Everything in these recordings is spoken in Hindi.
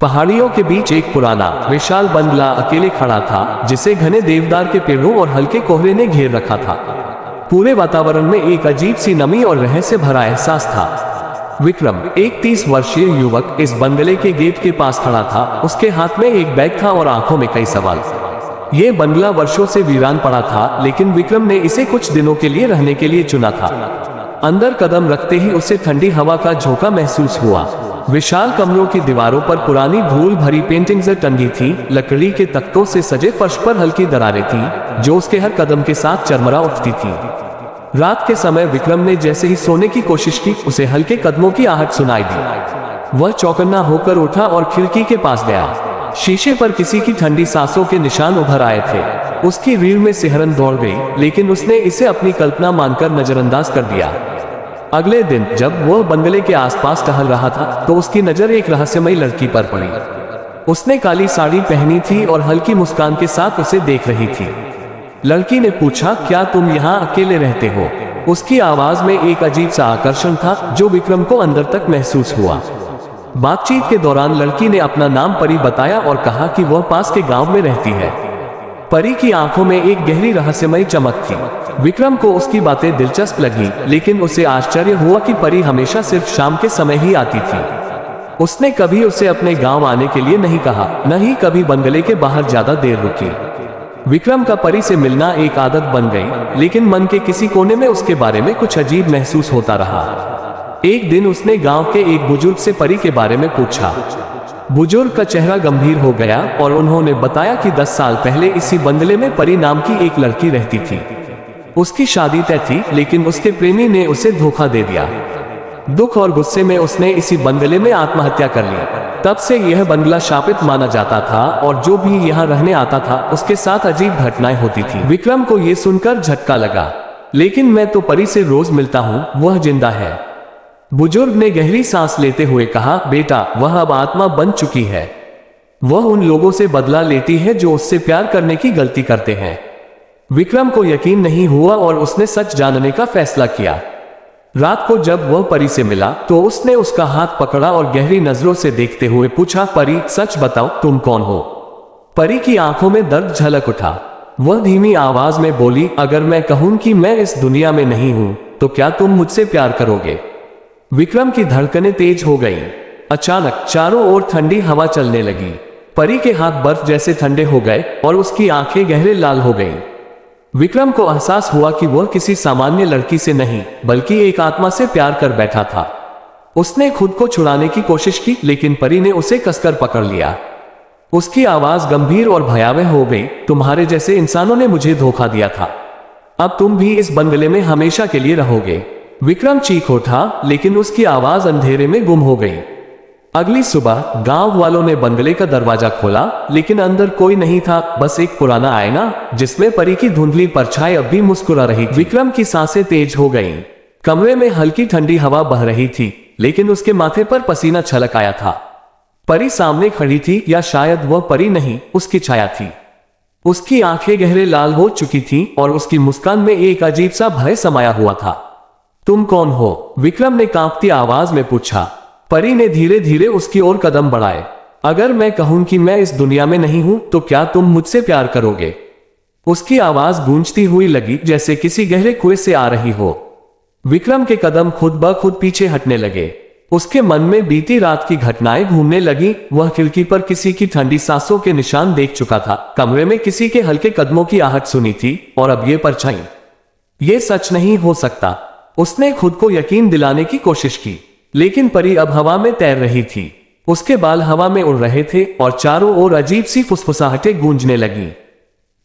पहाड़ियों के बीच एक पुराना विशाल बंगला अकेले खड़ा था, जिसे घने देवदार के पेड़ों और हल्के कोहरे ने घेर रखा था। पूरे वातावरण में एक अजीब सी नमी और रहस्य भरा एहसास था। विक्रम, एक 30 वर्षीय युवक, इस बंगले के गेट के पास खड़ा था। उसके हाथ में एक बैग था और आंखों में कई सवाल। ये बंगला वर्षों से वीरान पड़ा था, लेकिन विक्रम ने इसे कुछ दिनों के लिए रहने के लिए चुना था। अंदर कदम रखते ही उसे ठंडी हवा का झोंका महसूस हुआ। विशाल कमरों की दीवारों पर पुरानी धूल भरी पेंटिंग्स टंगी थी। लकड़ी के तख्तों से सजे फर्श पर हल्की दरारें थीं, जो उसके हर कदम के साथ चरमरा उठती थीं। रात के समय विक्रम ने जैसे ही सोने की कोशिश की, उसे हल्के कदमों की आहट सुनाई दी। वह चौकन्ना होकर उठा और खिड़की के पास गया। शीशे पर किसी की ठंडी सांसों के निशान उभर आए थे। उसकी रीढ़ में सिहरन दौड़ गई, लेकिन उसने इसे अपनी कल्पना मानकर नजरअंदाज कर दिया। अगले दिन जब वह बंगले के आसपास टहल रहा था, तो उसकी नजर एक रहस्यमयी लड़की पर पड़ी। उसने काली साड़ी पहनी थी और हल्की मुस्कान के साथ उसे देख रही थी। लड़की ने पूछा, क्या तुम यहाँ अकेले रहते हो? उसकी आवाज में एक अजीब सा आकर्षण था, जो विक्रम को अंदर तक महसूस हुआ। बातचीत के दौरान लड़की ने अपना नाम परी बताया और कहा कि वह पास के गांव में रहती है। परी की आंखों में एक गहरी रहस्यमयी चमक थी। विक्रम को उसकी बातें दिलचस्प लगी, लेकिन उसे आश्चर्य हुआ कि परी हमेशा सिर्फ शाम के समय ही आती थी। उसने कभी उसे अपने गांव आने के लिए नहीं कहा, न ही कभी बंगले के बाहर ज्यादा देर रुकी। विक्रम का परी से मिलना एक आदत बन गई, लेकिन मन के किसी कोने में उसके बारे में कुछ अजीब महसूस होता रहा। एक दिन उसने गांव के एक बुजुर्ग से परी के बारे में पूछा। बुजुर्ग का चेहरा गंभीर हो गया और उन्होंने बताया कि 10 साल पहले इसी बंगले में परी नाम की एक लड़की रहती थी। उसकी शादी तय थी, लेकिन उसके प्रेमी ने उसे धोखा दे दिया। दुख और गुस्से में उसने इसी बंगले में आत्महत्या कर ली। तब से यह बंगला शापित माना जाता था और जो भी यहाँ रहने आता था, उसके साथ अजीब घटनाएं होती थी। विक्रम को यह सुनकर झटका लगा। लेकिन मैं तो परी से रोज मिलता हूँ, वह जिंदा है। बुजुर्ग ने गहरी सांस लेते हुए कहा, बेटा, वह अब आत्मा बन चुकी है। वह उन लोगों से बदला लेती है जो उससे प्यार करने की गलती करते हैं। विक्रम को यकीन नहीं हुआ और उसने सच जानने का फैसला किया। रात को जब वह परी से मिला, तो उसने उसका हाथ पकड़ा और गहरी नजरों से देखते हुए पूछा, परी, सच बताओ, तुम कौन हो? परी की आंखों में दर्द झलक उठा। वह धीमी आवाज में बोली, अगर मैं कहूं कि मैं इस दुनिया में नहीं हूं, तो क्या तुम मुझसे प्यार करोगे? विक्रम की धड़कनें तेज हो गईं। अचानक चारों ओर ठंडी हवा चलने लगी। परी के हाथ बर्फ जैसे ठंडे हो गए और उसकी आंखें गहरे लाल हो गईं। विक्रम को एहसास हुआ कि वह किसी सामान्य लड़की से नहीं, बल्कि एक आत्मा से प्यार कर बैठा था। उसने खुद को छुड़ाने की कोशिश की, लेकिन परी ने उसे कसकर पकड़ लिया। उसकी आवाज गंभीर और भयावह हो गई, तुम्हारे जैसे इंसानों ने मुझे धोखा दिया था। अब तुम भी इस बंगले में हमेशा के लिए रहोगे। विक्रम चीख उठा, लेकिन उसकी आवाज अंधेरे में गुम हो गई। अगली सुबह गांव वालों ने बंगले का दरवाजा खोला, लेकिन अंदर कोई नहीं था, बस एक पुराना आईना, जिसमें परी की धुंधली परछाई अब भी मुस्कुरा रही थी। विक्रम की सांसें तेज हो गईं। कमरे में हल्की ठंडी हवा बह रही थी, लेकिन उसके माथे पर पसीना छलक आया था। परी सामने खड़ी थी, या शायद वह परी नहीं, उसकी छाया थी। उसकी आंखें गहरे लाल हो चुकी थीं और उसकी मुस्कान में एक अजीब सा भय समाया हुआ था। तुम कौन हो? विक्रम ने कांपती आवाज में पूछा। परी ने धीरे धीरे उसकी ओर कदम बढ़ाए। अगर मैं कहूं कि मैं इस दुनिया में नहीं हूं, तो क्या तुम मुझसे प्यार करोगे? उसकी आवाज गूंजती हुई लगी, जैसे किसी गहरे कुएं से आ रही हो। विक्रम के कदम खुद ब खुद पीछे हटने लगे। उसके मन में बीती रात की घटनाएं घूमने लगी। वह खिड़की पर किसी की ठंडी सांसों के निशान देख चुका था, कमरे में किसी के हल्के कदमों की आहट सुनी थी, और अब ये परछाई। ये सच नहीं हो सकता। उसने खुद को यकीन दिलाने की कोशिश की, लेकिन परी अब हवा में तैर रही थी। उसके बाल हवा में उड़ रहे थे और चारों ओर अजीब सी फुसफुसाहटें गूंजने लगीं।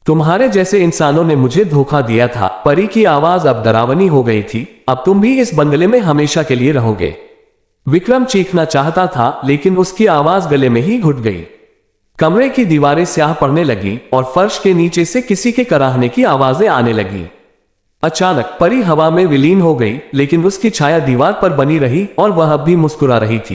तुम्हारे जैसे इंसानों ने मुझे धोखा दिया था। परी की आवाज अब डरावनी हो गई थी। अब तुम भी इस बंगले में हमेशा के लिए रहोगे। विक्रम चीखना चाहता था, लेकिन उसकी आवाज गले में ही घुट गई। कमरे की दीवारें स्याह पड़ने लगी और फर्श के नीचे से किसी के कराहने की आवाजें आने लगी। अचानक परी हवा में विलीन हो गई, लेकिन उसकी छाया दीवार पर बनी रही और वह अब भी मुस्कुरा रही थी।